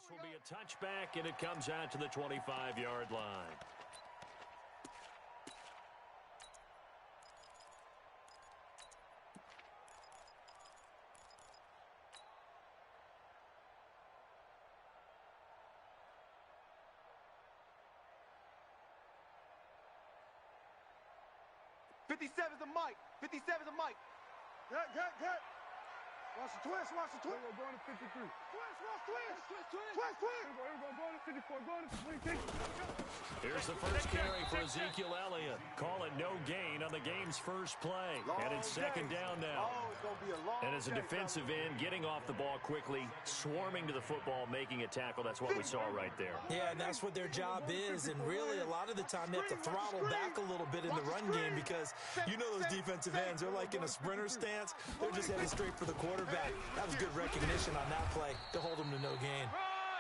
This will be a touchback, and it comes out to the 25-yard line. '57's a Mike. 57's a Mike. Get. Watch the twist. We're going to 53. Twist. Here we go. Going to 54. Going to 26. Here's the first carry for Ezekiel Elliott. Call it no gain on the game's first play. And it's second down now. Oh, it's going to be a long And as a day, defensive end, getting off the ball quickly, swarming to the football, making a tackle, that's what we saw right there. Yeah, and that's what their job is. And really, a lot of the time, they have to throttle back a little bit in the run game because you know those defensive ends, they're like in a sprinter stance. They're just heading straight for the quarterback. That was good recognition on that play to hold him to no gain.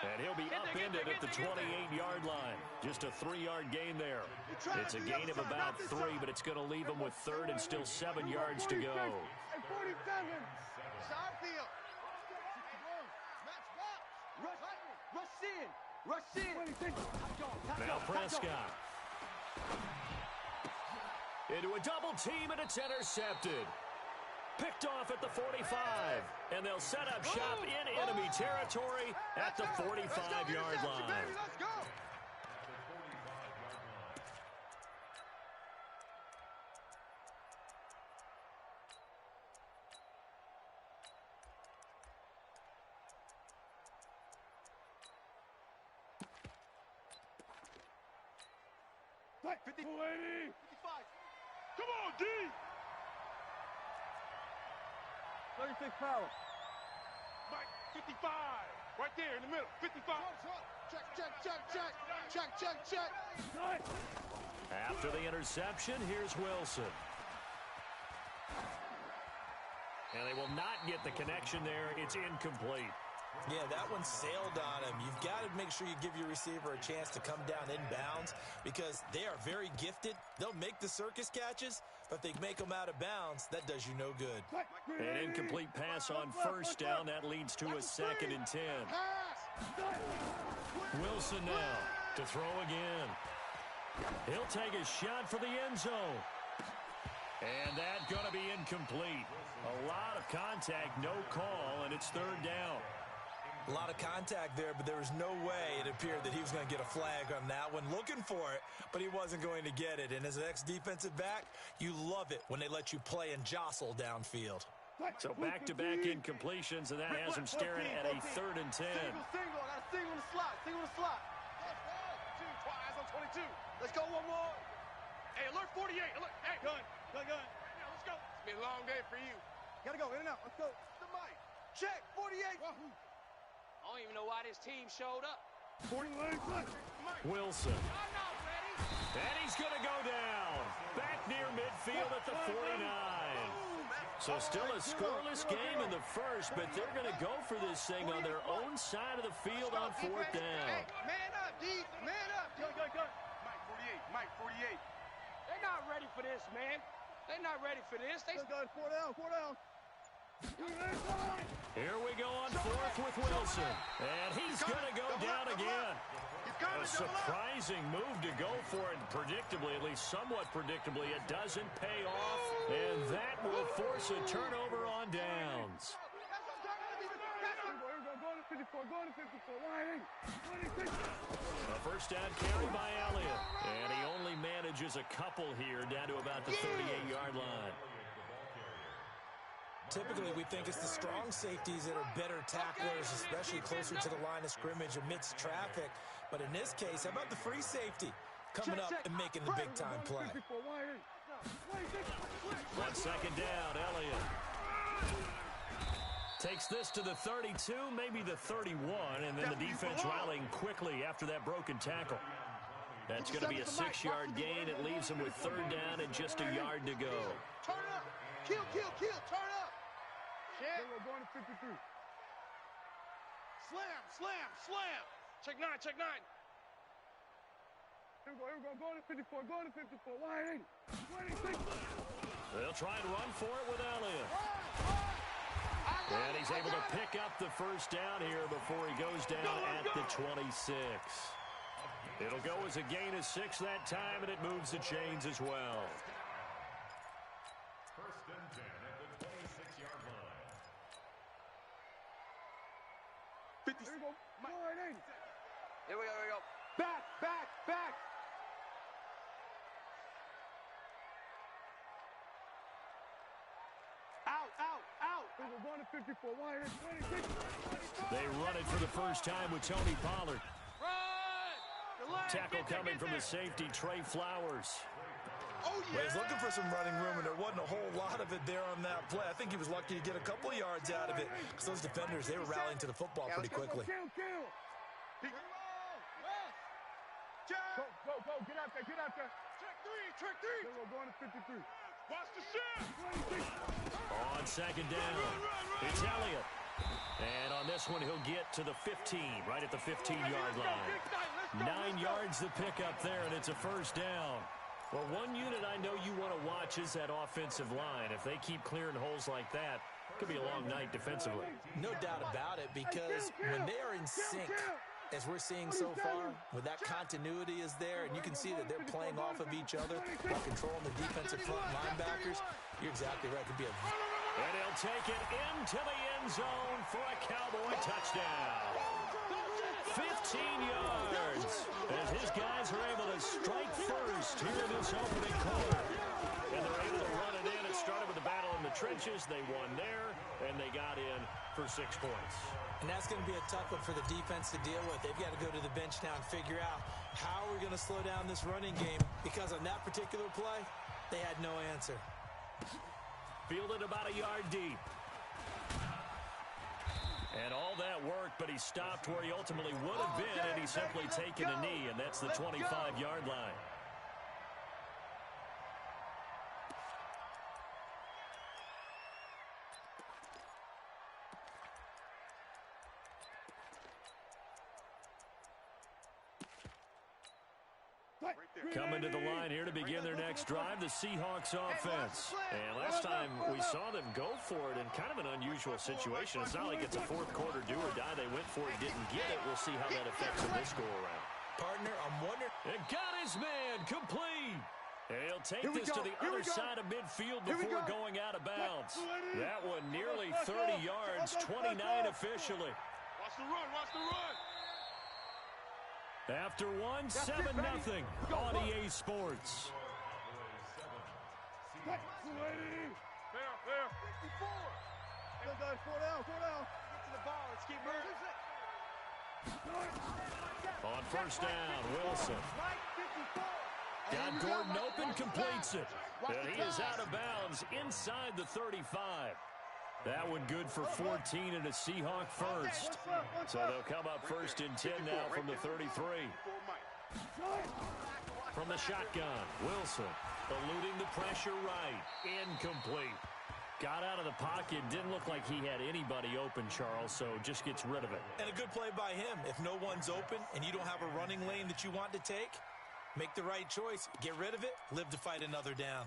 And he'll be upended at the 28-yard line. Just a 3-yard gain there. It's a gain of about 3, but it's going to leave him with third and still 7 yards to go. At 47. Side field. Rush in. Now Prescott. Into a double team, and it's intercepted. Picked off at the 45, and they'll set up shop in enemy territory at the 45-yard line. Let's go. Right. 280. 55. Come on, D. 36 power. Mike, 55. Right there in the middle. 55. Check. After the interception, here's Wilson. And they will not get the connection there. It's incomplete. Yeah, that one sailed on him. You've got to make sure you give your receiver a chance to come down inbounds because they are very gifted. They'll make the circus catches, but if they make them out of bounds, that does you no good. An incomplete pass on first down. That leads to a 2nd and 10. Wilson now to throw again. He'll take a shot for the end zone. And that's going to be incomplete. A lot of contact, no call, and it's third down. A lot of contact there, but there was no way it appeared that he was going to get a flag on that one. Looking for it, but he wasn't going to get it. And as an ex-defensive back, you love it when they let you play and jostle downfield. So back-to-back incompletions, and that has him staring at a 3rd and 10. Single. I got a single in the slot. Let's go. 2, twice on 22. Let's go one more. Hey, alert 48. Alert. Hey. Gun. Now, let's go. It's been a long day for you. Gotta go. In and out. Let's go. The mic. Check. 48. I don't even know why this team showed up. 40 lanes left. Wilson. I'm not ready. And he's going to go down. Back near midfield at the 49. So still a scoreless game in the first, but they're going to go for this thing on their own side of the field on 4th down. Hey, man up, D. Man up. Go. Mike, 48. They're not ready for this, man. They're not ready for this. They Let's go. 4 down. Here we go on 4th with Wilson. And he's going to go down again. A surprising move to go for it predictably, at least somewhat predictably. It doesn't pay off, and that will force a turnover on downs. Going to 54. Line 26. A first down carry by Elliott. And he only manages a couple here down to about the 38-yard line. Typically, we think it's the strong safeties that are better tacklers, especially closer to the line of scrimmage amidst traffic. But in this case, how about the free safety coming up and making the big-time play? On 2nd down, Elliott takes this to the 32, maybe the 31, and then the defense rallying quickly after that broken tackle. That's going to be a 6-yard gain. It leaves him with 3rd down and just a yard to go. Turn up. Kill. Turn up. Check. We're going to 53. Slam. Check 9. Here we go. Going to 54. Line 26. They'll try and run for it with Elliott. And he's able to pick up the first down here before he goes down at the 26. It'll go as a gain of 6 that time, and it moves the chains as well. First and 10 at the 26-yard line. 50. Here we go. Here we go. Back. Out. We're going to 54. 26. They run it for the first time with Tony Pollard. Tackle coming from the safety, Trey Flowers. Oh, Well, he's looking for some running room, and there wasn't a whole lot of it there on that play. I think he was lucky to get a couple of yards out of it because those defenders, they were rallying to the football pretty quickly. Kill. Go. Get out there. Check three. We're going to 53. Watch the shift. On second down, it's Elliott. And on this one, he'll get to the 15, right at the 15-yard line. 9 yards to pick up there, and it's a first down. Well, one unit I know you want to watch is that offensive line. If they keep clearing holes like that, it could be a long night defensively. No doubt about it, because when they are in sync, as we're seeing so far, where that continuity is there, and you can see that they're playing off of each other while controlling the defensive front linebackers, you're exactly right. It could be a... And he'll take it into the end zone for a Cowboy touchdown. 15 yards as his guys are able to strike first here in this opening quarter. And they're able to run it in. It started with a battle in the trenches. They won there, and they got in for 6 points. And that's going to be a tough one for the defense to deal with. They've got to go to the bench now and figure out how we're going to slow down this running game, because on that particular play, they had no answer. Fielded about a yard deep. And all that work, but he stopped where he ultimately would have been, and he's simply taken a knee, and that's the 25-yard line. Coming to the line here to begin their next drive, the Seahawks offense. And last time we saw them go for it in kind of an unusual situation. It's not like it's a fourth quarter do or die. They went for it, didn't get it. We'll see how that affects them this go-around. Partner, I'm wondering... And got his man complete. And he'll take this to the other side of midfield before going out of bounds. That one nearly 30 yards, 29 officially. Watch the run. After one, 7-0 on EA Sports. Fair. Go down. Get to the ball. Let's keep moving. On first down, Wilson. Got Gordon open, completes it. And he is out of bounds inside the 35. That one good for 14 and a Seahawk first. So they'll come up first and 10 now from the 33. From the shotgun, Wilson eluding the pressure right. Incomplete. Got out of the pocket. Didn't look like he had anybody open, Charles, so just gets rid of it. And a good play by him. If no one's open and you don't have a running lane that you want to take, make the right choice. Get rid of it. Live to fight another down.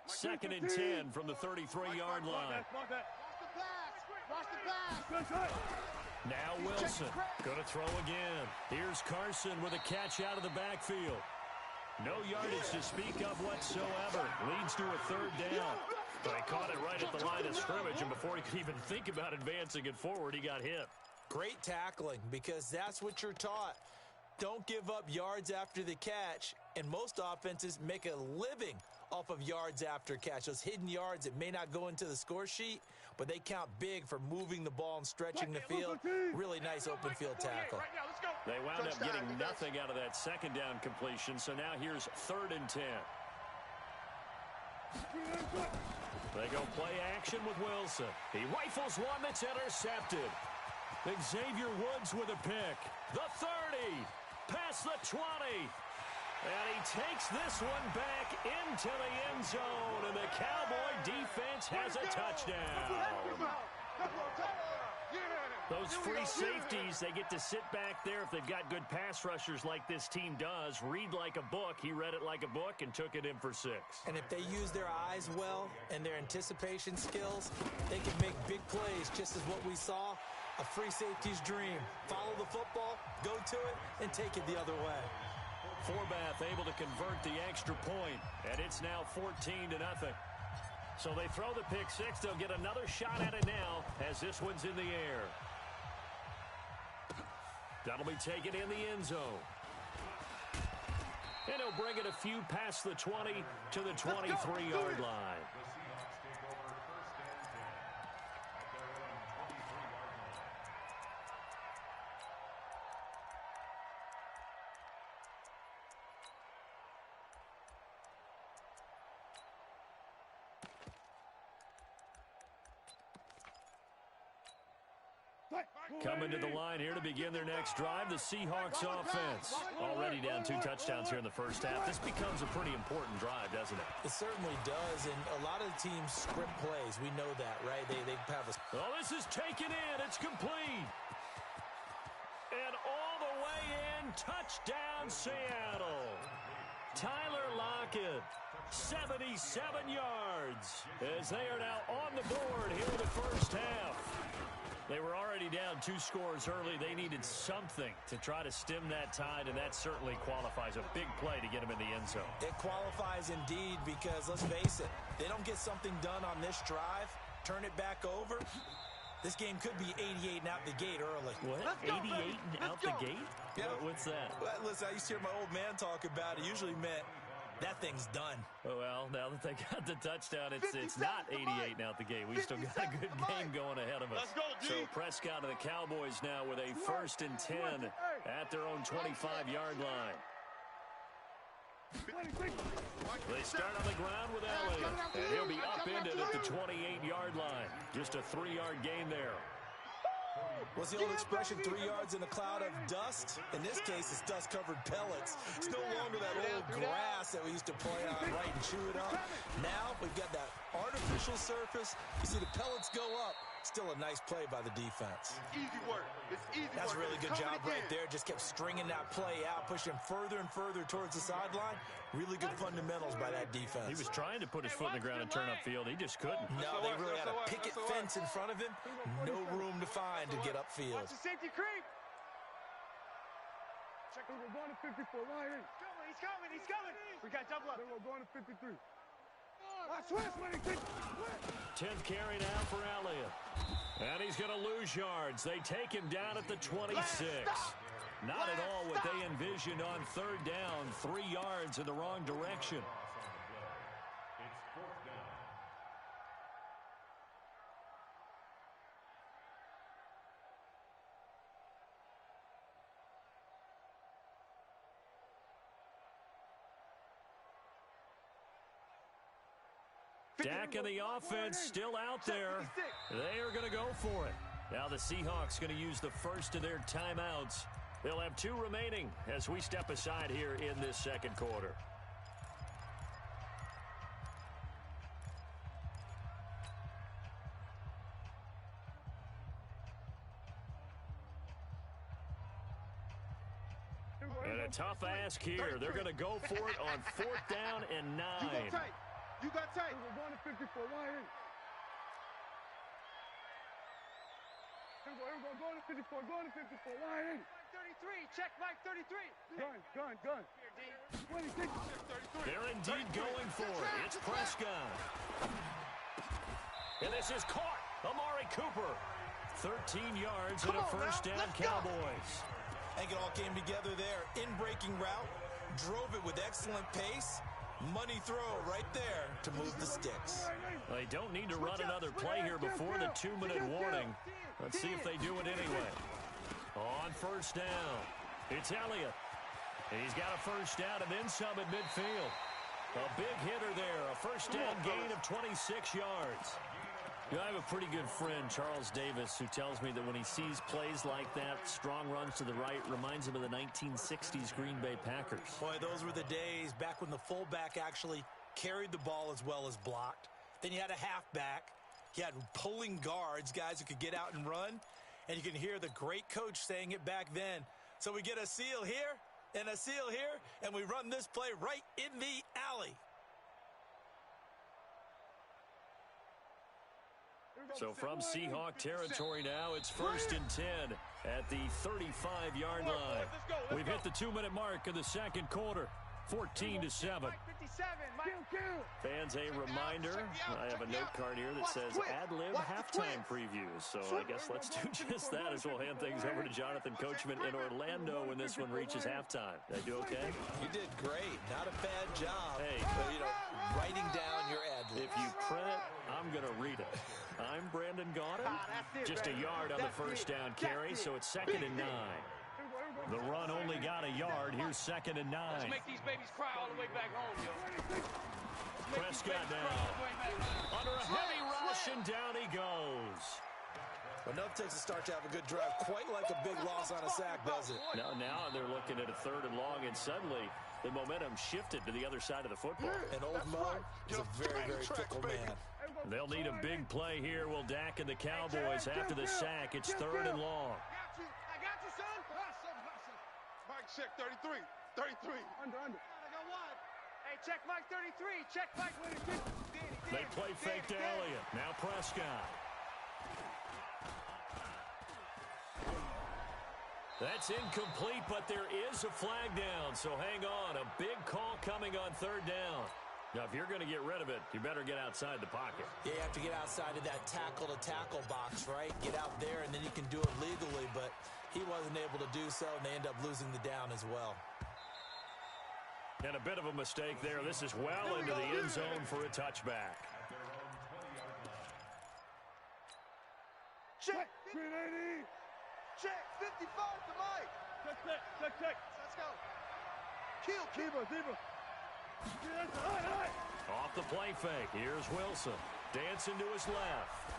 Second and 10 from the 33-yard line. Watch the pass. Now Wilson going to throw again. Here's Carson with a catch out of the backfield. No yardage to speak of whatsoever. Leads to a third down. But he caught it right at the line of scrimmage, and before he could even think about advancing it forward, he got hit. Great tackling, because that's what you're taught. Don't give up yards after the catch, and most offenses make a living off of yards after catch. Those hidden yards that may not go into the score sheet, but they count big for moving the ball and stretching the field. Really nice open field tackle. They wound up getting nothing out of that second down completion, so now here's third and 10. They go play action with Wilson. He rifles one that's intercepted. Xavier Woods with a pick. The 30, past the 20. And he takes this one back into the end zone, and the Cowboy defense has a touchdown. Those free safeties, they get to sit back there if they've got good pass rushers like this team does. Read like a book. He read it like a book and took it in for 6. And if they use their eyes well and their anticipation skills, they can make big plays, just as what we saw. A free safety's dream. Follow the football, go to it, and take it the other way. Forbath able to convert the extra point, and it's now 14-0. So they throw the pick 6. They'll get another shot at it now as this one's in the air. That'll be taken in the end zone. And he'll bring it a few past the 20 to the 23-yard line. Coming to the line here to begin their next drive, the Seahawks offense. Already down 2 touchdowns here in the first half. This becomes a pretty important drive, doesn't it? It certainly does, and a lot of the teams script plays. We know that, right? They have a... Oh, this is taken in. It's complete. And all the way in, touchdown Seattle. Tyler Lockett, 77 yards, as they are now on the board here in the first half. They were already down 2 scores early. They needed something to try to stem that tide, and that certainly qualifies. A big play to get them in the end zone. It qualifies indeed because, let's face it, they don't get something done on this drive, turn it back over. This game could be 88 and out the gate early. What? 88 and out the gate? Yeah. What's that? Well, listen, I used to hear my old man talk about it. Usually meant that thing's done. Oh, well, now that they got the touchdown, it's not 88 and out the gate. We still got a good game going ahead of us. Let's go, G. So Prescott and the Cowboys now with a 1st and 10 at their own 25-yard line. They start on the ground with Elliott, and he'll be upended at the 28-yard line. Just a 3-yard gain there. What's the old expression, 3 yards in a cloud of dust? In this case, it's dust-covered pellets. It's no longer that old grass that we used to play on, right, and chew it up. Now we've got that artificial surface. You see the pellets go up. Still a nice play by the defense. Easy work. It's easy That's work. a really good job right there. Just kept stringing that play out, pushing further and further towards the sideline. Really good fundamentals by that defense. He was trying to put his foot in the ground and turn upfield. He just couldn't. No, they really had a picket fence in front of him. No room to find to get upfield. Watch the safety creep. Check it. We're going to 54. Line in. He's coming. He's coming. We got double up. Then we're going to 53. Watch twist when he takes 10th carry now for Elliott. And he's going to lose yards. They take him down at the 26. Not at all what they envisioned on 3rd down. 3 yards in the wrong direction. It's 4th down. Dak and the offense still out there. They are going to go for it. Now the Seahawks going to use the first of their timeouts. They'll have 2 remaining as we step aside here in this second quarter. And a tough ask here. They're going to go for it on 4th down and 9. You go tight. You got tight. We're going to 54. Line in. Here we go. Going to 54. Going to 54. Line in. 33. Check Mike 33. Gun. 26. They're indeed going for it. It's Prescott. And this is caught. Amari Cooper. 13 yards and a first down Cowboys. I think it all came together there. In-breaking route. Drove it with excellent pace. Money throw right there to move the sticks. They don't need to run another play here before the 2-minute warning. Let's see if they do it anyway. On first down, it's Elliott. He's got a first down and then some at midfield. A big hitter there, a first down gain of 26 yards. You know, I have a pretty good friend, Charles Davis, who tells me that when he sees plays like that, strong runs to the right, reminds him of the 1960s Green Bay Packers. Boy, those were the days back when the fullback actually carried the ball as well as blocked. Then you had a halfback He had pulling guards, guys who could get out and run, and you can hear the great coach saying it back then. So we get a seal here and a seal here, and we run this play right in the alley. So from Seahawk territory now, it's 1st and 10 at the 35-yard line. We've hit the 2-minute mark of the second quarter, 14-7. Fans, a reminder, I have a note card here that says ad-lib halftime previews. So I guess let's do just that as we'll hand things over to Jonathan Coachman in Orlando when this one reaches halftime. Did I do okay? You did great. Not a bad job. Hey, writing down your ad-libs. If you print it, I'm going to read it. I'm Brandon Gaudin. Just a yard on the first down carry, so it's 2nd and 9. The run only got a yard. Here's 2nd and 9. Let's make these babies cry all the way back home, yo. Prescott now. Under a heavy rush, and down he goes. Enough takes a start to have a good drive. Quite like a big loss on a sack, does it? Now they're looking at a 3rd and long, and suddenly the momentum shifted to the other side of the football. And old Mo is a very, very fickle man. They'll need a big play here. Will Dak and the Cowboys after the sack. It's 3rd and long. I got you, son. Mike, check 33. 33. Under. I got one. Hey, check Mike 33. Check Mike 33. They play fake to Elliott. Now Prescott. That's incomplete, but there is a flag down, so hang on. A big call coming on 3rd down. Now, if you're going to get rid of it, you better get outside the pocket. Yeah, you have to get outside of that tackle-to-tackle box, right? Get out there, and then you can do it legally, but he wasn't able to do so, and they end up losing the down as well. And a bit of a mistake there. This is well into the end zone for a touchback. Check. 380. Check. 55 to Mike. Check. Let's go. Kill. Diva. Off the play fake. Here's Wilson. Dancing to his left.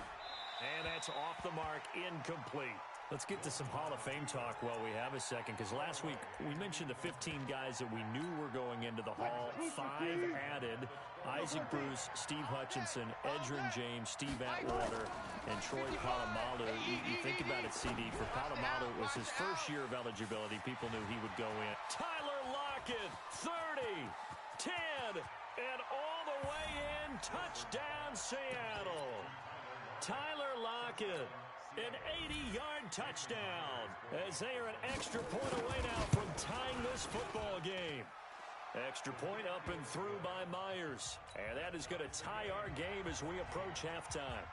And that's off the mark. Incomplete. Let's get to some Hall of Fame talk while we have a second, because last week we mentioned the 15 guys that we knew were going into the Hall. 5 added: Isaac Bruce, Steve Hutchinson, Edgerrin James, Steve Atwater, and Troy Polamalu. You think about it, CD. For Polamalu, it was his first year of eligibility. People knew he would go in. Tyler Lockett, 30, 10, and all the way in. Touchdown, Seattle. Tyler Lockett. An 80-yard touchdown as they are an extra point away now from tying this football game. Extra point up and through by Myers. And that is going to tie our game as we approach halftime.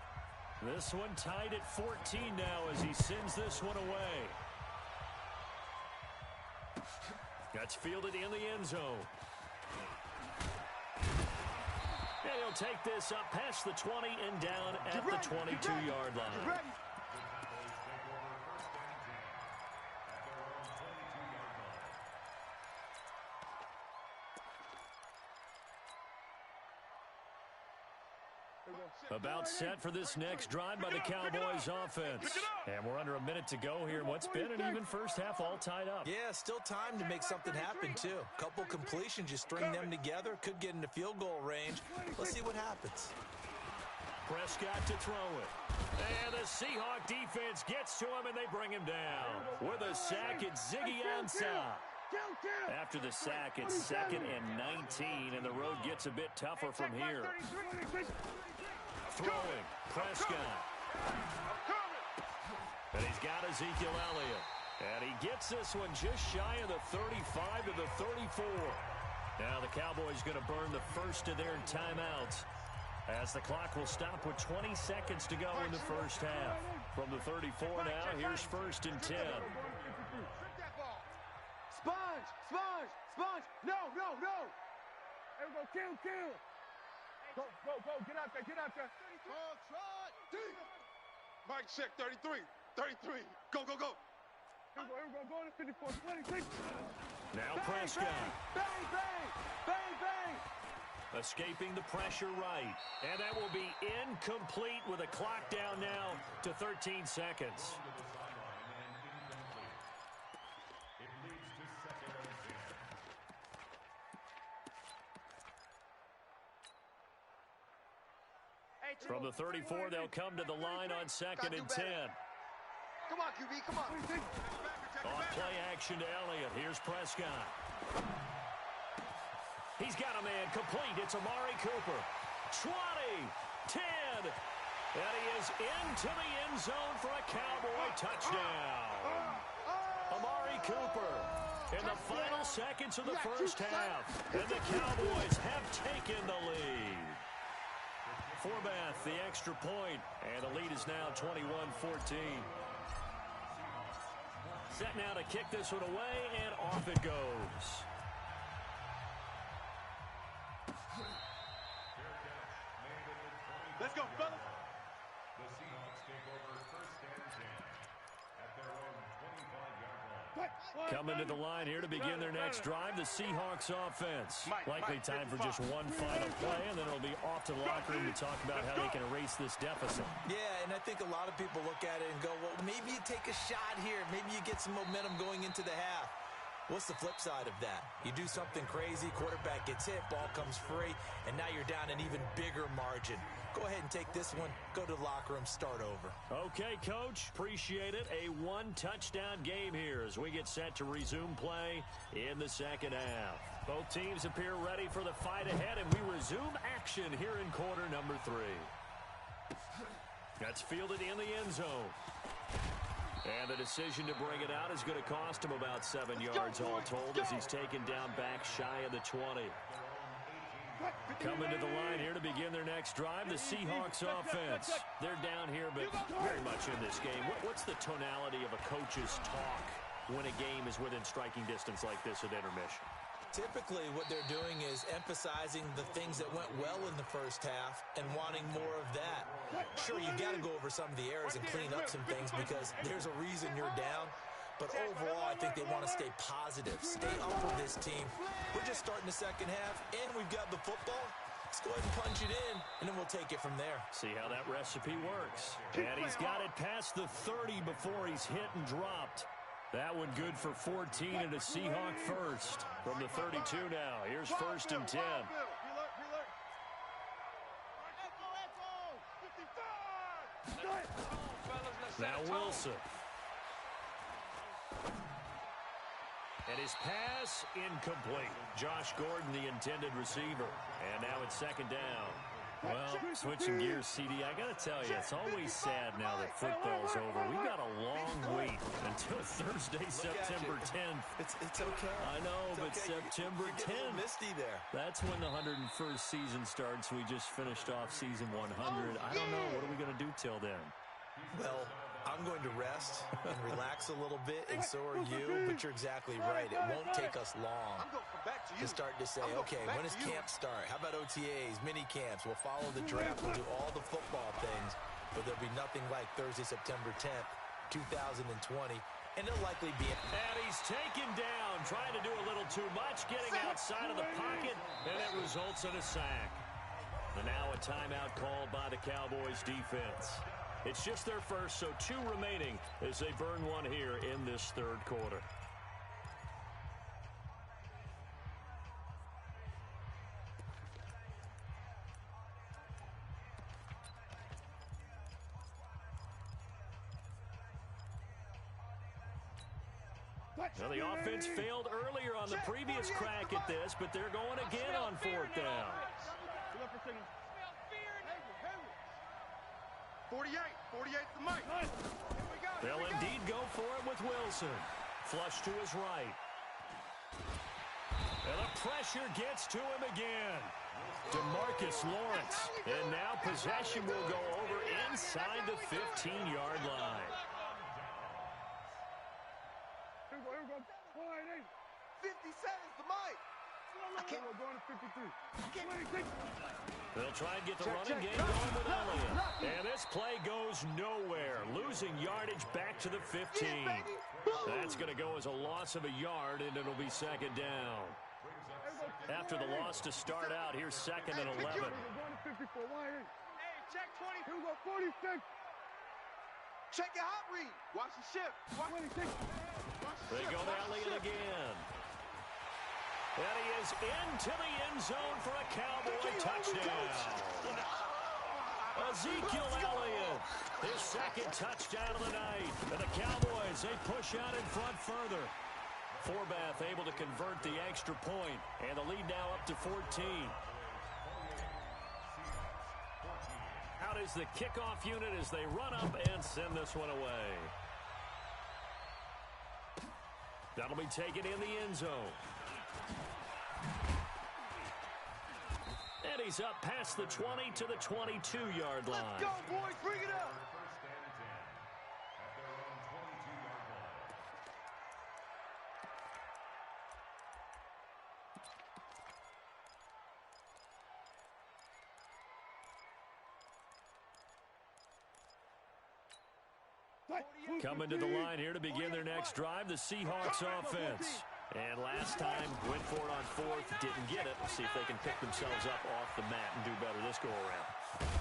This one tied at 14 now as he sends this one away. That's fielded in the end zone. And he'll take this up past the 20 and down at the 22-yard line. About set for this next drive by the Cowboys offense. And we're under a minute to go here in what's been an even first half, all tied up. Yeah, still time to make something happen, too. Couple completions, you string them together, could get into field goal range. Let's see what happens. Prescott to throw it. And the Seahawk defense gets to him, and they bring him down. With a sack, it's Ziggy Ansah. After the sack, it's 2nd and 19, and the road gets a bit tougher from here. Throwing, Prescott. And he's got Ezekiel Elliott. And he gets this one just shy of the 35 to the 34. Now the Cowboys going to burn the first of their timeouts, as the clock will stop with 20 seconds to go in the first half. From the 34 now, here's 1st and 10. Sponge. No. There we go. Kill. Go. Get out there. Mike, check 33. 33. Go. Here we go. Go to 54, 26. Now Prescott. Bang. Escaping the pressure right. And that will be incomplete with a clock down now to 13 seconds. From the 34, they'll come to the line on 2nd and 10. Come on, QB, come on. On play action to Elliott. Here's Prescott. He's got a man complete. It's Amari Cooper. 20, 10, and he is into the end zone for a Cowboy touchdown. Amari Cooper in the final seconds of the first half, and the Cowboys have taken the lead. Forbath, the extra point, and the lead is now 21-14. Set now to kick this one away, and off it goes. Let's go, fellas. The Seahawks take over 1st and 10 at their own 25-yard line. Coming to the line here to begin their next drive, the Seahawks offense. Likely time for just one final play, and then it'll be off to the locker room to talk about how they can erase this deficit. Yeah, and I think a lot of people look at it and go, well, maybe you take a shot here. Maybe you get some momentum going into the half. What's the flip side of that? You do something crazy, quarterback gets hit, ball comes free, and now you're down an even bigger margin. Go ahead and take this one, go to the locker room, start over. Okay, Coach, appreciate it. A one-touchdown game here as we get set to resume play in the second half. Both teams appear ready for the fight ahead, and we resume action here in quarter number 3. That's fielded in the end zone. And the decision to bring it out is going to cost him about 7 yards all told as he's taken down back shy of the 20. Coming to the line here to begin their next drive, the Seahawks offense. They're down here, but very much in this game. What's the tonality of a coach's talk when a game is within striking distance like this at intermission? Typically, what they're doing is emphasizing the things that went well in the first half and wanting more of that. Sure, you've got to go over some of the errors and clean up some things because there's a reason you're down. But overall, I think they want to stay positive, stay up with this team. We're just starting the second half, and we've got the football. Let's go ahead and punch it in, and then we'll take it from there. See how that recipe works. And he's got it past the 30 before he's hit and dropped. That one good for 14 and a Seahawk first. From the 32 now, here's 1st and 10. Now Wilson. And his pass incomplete. Josh Gordon, the intended receiver. And now it's 2nd down. Well, switching gears, CD, I got to tell you, it's always sad now that football's over. We've got a long wait until Thursday, September 10th. It's okay. I know, but okay. September 10th. Misty there. That's when the 101st season starts. We just finished off season 100. I don't know. What are we going to do till then? Well, I'm going to rest and relax a little bit, and so are you, but you're exactly right. It won't take us long to start to say, okay, when does camp start? How about OTAs, mini camps? We'll follow the draft. We'll do all the football things, but there'll be nothing like Thursday, September 10th, 2020, and it'll likely be... And he's taken down, trying to do a little too much, getting outside of the pocket, and it results in a sack. And now a timeout called by the Cowboys defense. It's just their first, so 2 remaining as they burn one here in this 3rd quarter. Now the offense failed earlier on the previous crack at this, but they're going again on 4th down. 48 to Mike. They'll indeed go for it with Wilson. Flush to his right. And the pressure gets to him again. DeMarcus Lawrence. And now possession will go over inside the 15-yard line. Here we go. 50 seconds to Mike. We're going to 53. They'll try and get the running game going with Elliott. And this play goes nowhere. Losing yardage back to the 15. That's going to go as a loss of a yard, and it'll be 2nd down. After the loss to start out, here's 2nd and 11. We're going to 54. Hey, check 20. Here we go. 46. Check your hot read. Watch the shift. 26. They go to Elliott again. And he is into the end zone for a Cowboy touchdown. Ezekiel Elliott, his second touchdown of the night. And the Cowboys, they push out in front further. Forbath able to convert the extra point, and the lead now up to 14. Out is the kickoff unit as they run up and send this one away. That'll be taken in the end zone. And he's up past the 20 to the 22-yard line. Let's go, boys. Bring it up. Coming to the line here to begin their next drive, the Seahawks offense. And last time, went for it on fourth, didn't get it. We'll see if they can pick themselves up off the mat and do better this go-around.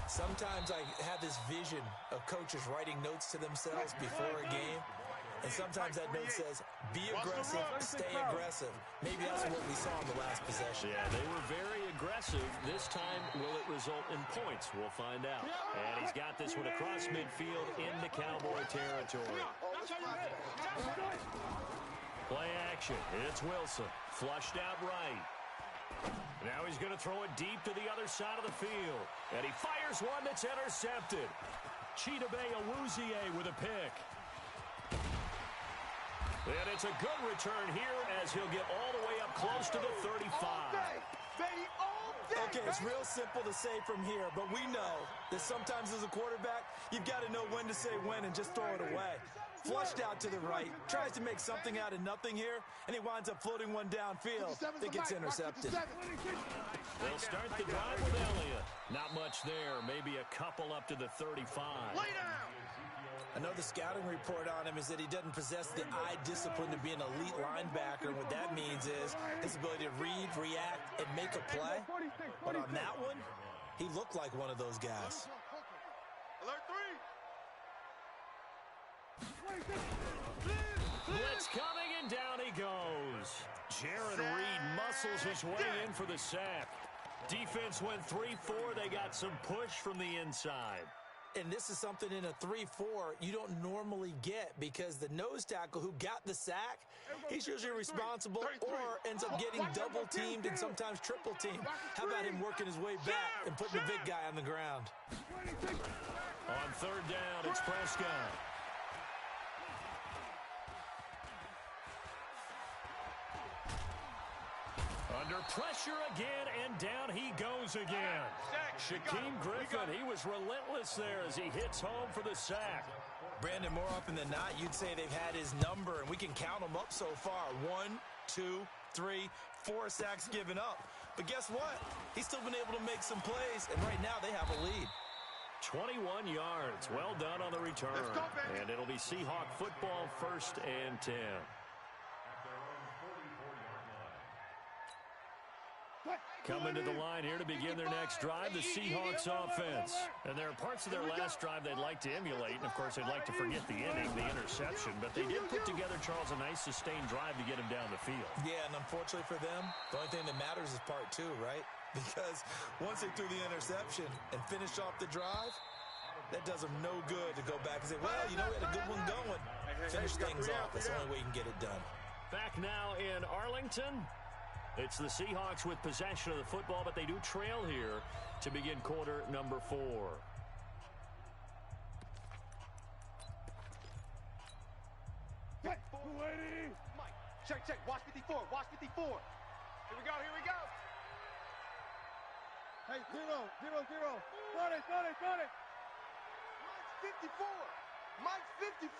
Sometimes I have this vision of coaches writing notes to themselves before a game. And sometimes that note says, be aggressive, stay aggressive. Maybe that's what we saw in the last possession. Yeah, they were very aggressive. This time, will it result in points? We'll find out. And he's got this one across midfield into Cowboy territory. Play action. It's Wilson. Flushed out right. Now he's going to throw it deep to the other side of the field. And he fires one that's intercepted. Chidobe Awuzie with a pick. And it's a good return here as he'll get all the way up close to the 35. Okay, it's real simple to say from here, but we know that sometimes as a quarterback, you've got to know when to say when and just throw it away. Flushed out to the right, tries to make something out of nothing here, and he winds up floating one downfield that gets intercepted. They'll start the drive with Elliott. Not much there, maybe a couple up to the 35. Lay down. I know the scouting report on him is that he doesn't possess the eye discipline to be an elite linebacker. And what that means is his ability to read, react, and make a play. But on that one, he looked like one of those guys. Alert 3. Blitz coming, and down he goes. Jaron Reed muscles his way in for the sack. Defense went 3-4. They got some push from the inside. And this is something in a 3-4 you don't normally get because the nose tackle who got the sack, he's usually responsible or ends up getting double-teamed and sometimes triple-teamed. How about him working his way back and putting the big guy on the ground? On third down, it's Prescott. Under pressure again, and down he goes again. Shaquem Griffin, he was relentless there as he hits home for the sack. Brandon, more often than not, you'd say they've had his number, and we can count them up so far. 1, 2, 3, 4 sacks given up. But guess what? He's still been able to make some plays, and right now they have a lead. 21 yards. Well done on the return. And it'll be Seahawk football, 1st and 10. Coming to the line here to begin their next drive, the Seahawks offense. And there are parts of their last drive they'd like to emulate, and of course they'd like to forget the inning, the interception, but they did put together, Charles, a nice sustained drive to get him down the field. Yeah, and unfortunately for them, the only thing that matters is part 2, right? Because once they threw the interception and finished off the drive, that does them no good to go back and say, well, you know, we had a good one going. Finish things off. That's the only way you can get it done. Back now in Arlington. It's the Seahawks with possession of the football, but they do trail here to begin quarter number 4. Mike, check. Watch 54. Watch 54. Here we go. Hey, 0. Got it. Mike's 54.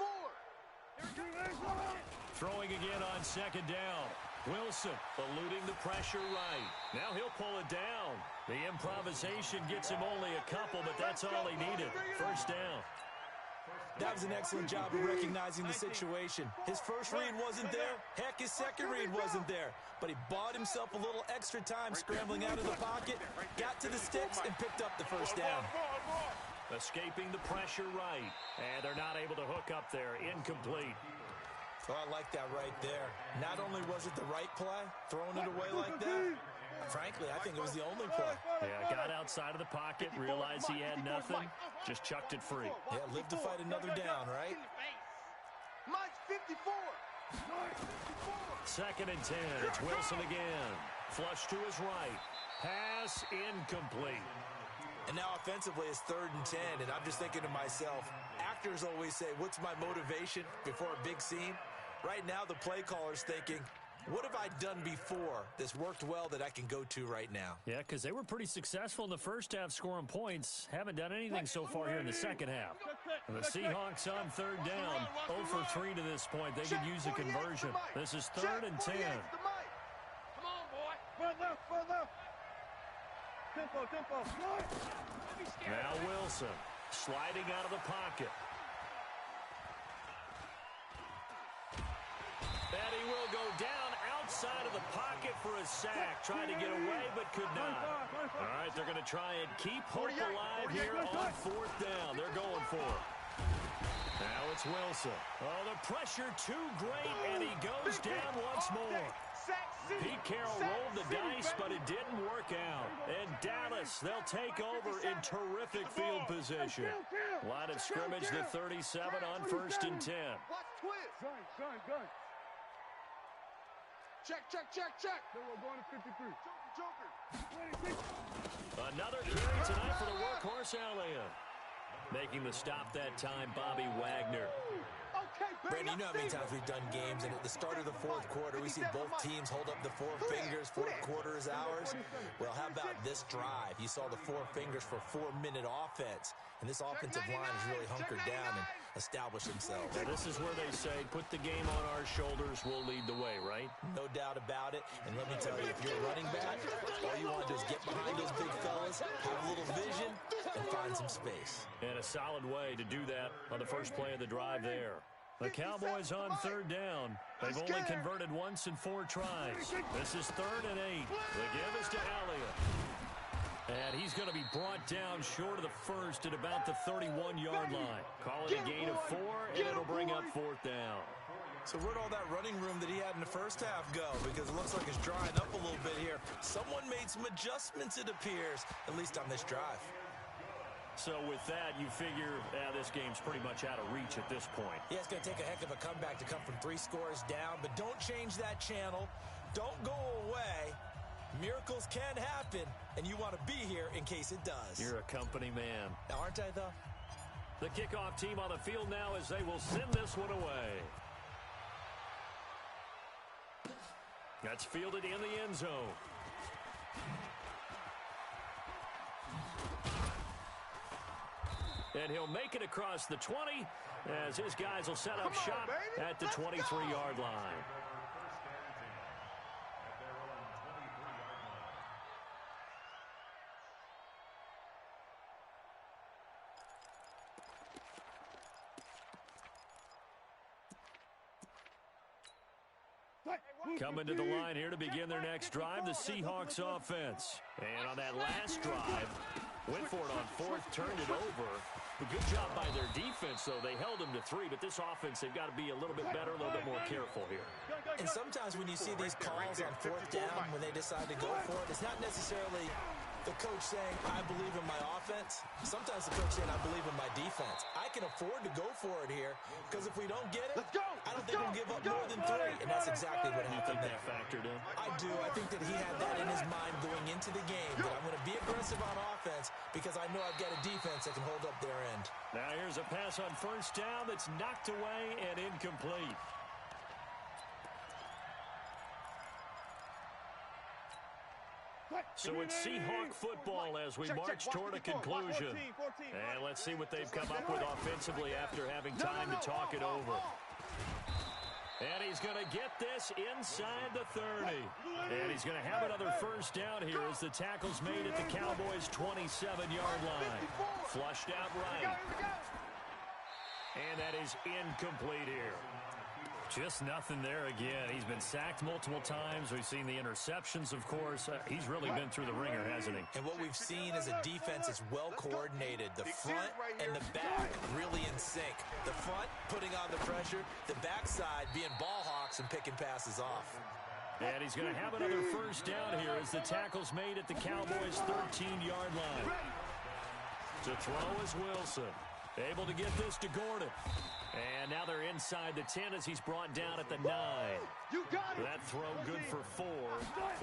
Throwing again on second down. Wilson eluding the pressure right. Now he'll pull it down. The improvisation gets him only a couple, but that's all he needed. 1st down. That was an excellent job of recognizing the situation. His first read wasn't there. Heck, his second read wasn't there. But he bought himself a little extra time scrambling out of the pocket, got to the sticks, and picked up the 1st down. Escaping the pressure right. And they're not able to hook up there. Incomplete. Oh, I like that right there. Not only was it the right play, throwing it away like that, frankly, I think it was the only play. Yeah, got outside of the pocket, realized he had nothing, Just chucked it free. Yeah, live to fight another down, right? Mine's 54. Second and 10. It's Wilson again. Flush to his right. Pass incomplete. And now offensively it's 3rd and 10, and I'm just thinking to myself, actors always say, what's my motivation before a big scene? Right now the play caller's thinking, what have I done before that's worked well that I can go to right now? Yeah, because they were pretty successful in the first half scoring points. Haven't done anything so far here in the second half. And the Seahawks on 3rd down. 0 for 3 to this point. They could use a conversion. This is 3rd and 10. Come on, boy. Front left. Tempo. Now Wilson sliding out of the pocket. And he will go down outside of the pocket for a sack. Trying to get away, but could not. All right, they're going to try and keep hope alive here on 4th down. They're going for it. Now it's Wilson. Oh, the pressure too great, and he goes down once more. Pete Carroll rolled the dice, but it didn't work out. And Dallas, they'll take over in terrific field position. Line of scrimmage, the 37 on 1st and 10. Watch twist. Gun. Check. Then we're going to 53. Joker. Another carry tonight for the workhorse Elliott. Making the stop that time, Bobby Wagner. Okay, Brandon, you know how many times we've done games, and at the start of the 4th quarter, we see both teams hold up the 4 fingers, 4th quarter is ours. Well, how about this drive? You saw the 4 fingers for 4-minute offense, and this offensive line has really hunkered down and established themselves. Now, this is where they say, put the game on our shoulders, we'll lead the way, right? No doubt about it, and let me tell you, if you're a running back, all you want to do is get behind those big fellas, have a little vision, and find some space. And a solid way to do that on the first play of the drive there. The Cowboys on 3rd down. They've only converted once in 4 tries. This is 3rd and 8. The give is to Elliott. And he's going to be brought down short of the first at about the 31-yard line. Call it a gain of 4, and it'll bring up 4th down. So where'd all that running room that he had in the first half go? Because it looks like it's drying up a little bit here. Someone made some adjustments, it appears, at least on this drive. So with that, you figure this game's pretty much out of reach at this point. Yeah, it's going to take a heck of a comeback to come from 3 scores down, but don't change that channel. Don't go away. Miracles can happen, and you want to be here in case it does. You're a company man. Aren't I, though? The kickoff team on the field now as they will send this one away. That's fielded in the end zone. And he'll make it across the 20 as his guys will set up shop at the 23-yard line. Coming to the line here to begin their next drive, the Seahawks offense. And on that last drive, went for it on 4th, turned it over. A good job by their defense, though. They held them to 3, but this offense, they've got to be a little bit better, a little bit more careful here. And sometimes when you see these calls on 4th down, when they decide to go for it, it's not necessarily the coach saying, I believe in my offense. Sometimes the coach saying, I believe in my defense. I can afford to go for it here, because if we don't get it, I don't think we'll give up more than 3, and that's exactly what happened there. That factored in? I do. I think that he had that in his mind going into the game, that I'm going to be aggressive on offense because I know I've got a defense that can hold up their end. Now here's a pass on 1st down that's knocked away and incomplete. So it's Seahawk football as we march toward a conclusion. And let's see what they've come up with offensively after having time to talk it over. And he's going to get this inside the 30. And he's going to have another 1st down here as the tackle's made at the Cowboys' 27-yard line. Flushed out right. And that is incomplete here. Just nothing there again. He's been sacked multiple times. We've seen the interceptions, of course. He's really been through the ringer, hasn't he? And what we've seen is a defense that's well coordinated. The front and the back really in sync. The front putting on the pressure, the backside being ball hawks and picking passes off. And he's going to have another 1st down here as the tackle's made at the Cowboys' 13-yard line. To throw is Wilson. Able to get this to Gordon. And now they're inside the 10 as he's brought down at the 9. You got it. That throw good for 4.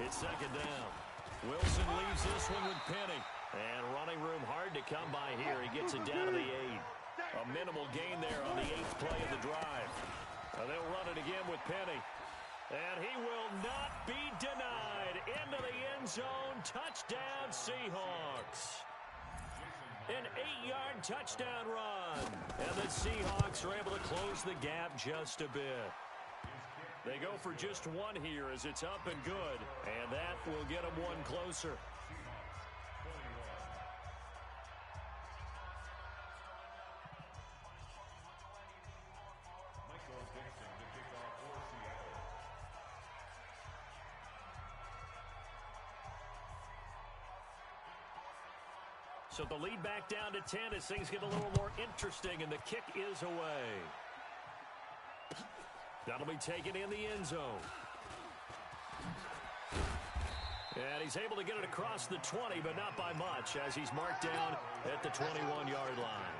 It's second down. Wilson leaves this one with Penny. And running room hard to come by here. He gets it down to the 8. A minimal gain there on the 8th play of the drive. They'll run it again with Penny. And he will not be denied. Into the end zone. Touchdown, Seahawks. An 8-yard touchdown run. And the Seahawks are able to close the gap just a bit. They go for just one here as it's up and good. And that will get them one closer. So the lead back down to 10 as things get a little more interesting, and the kick is away. That'll be taken in the end zone. And he's able to get it across the 20, but not by much, as he's marked down at the 21-yard line.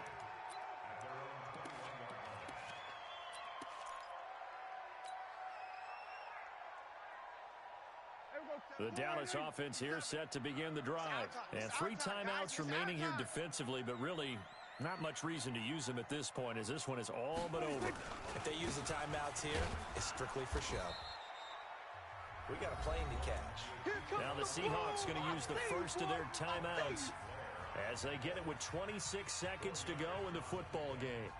The Dallas offense here set to begin the drive. And 3 timeouts remaining here defensively, but really not much reason to use them at this point, as this one is all but over. If they use the timeouts here, it's strictly for show. We got a plane to catch. Now the Seahawks going to use the first of their timeouts as they get it with 26 seconds to go in the football game.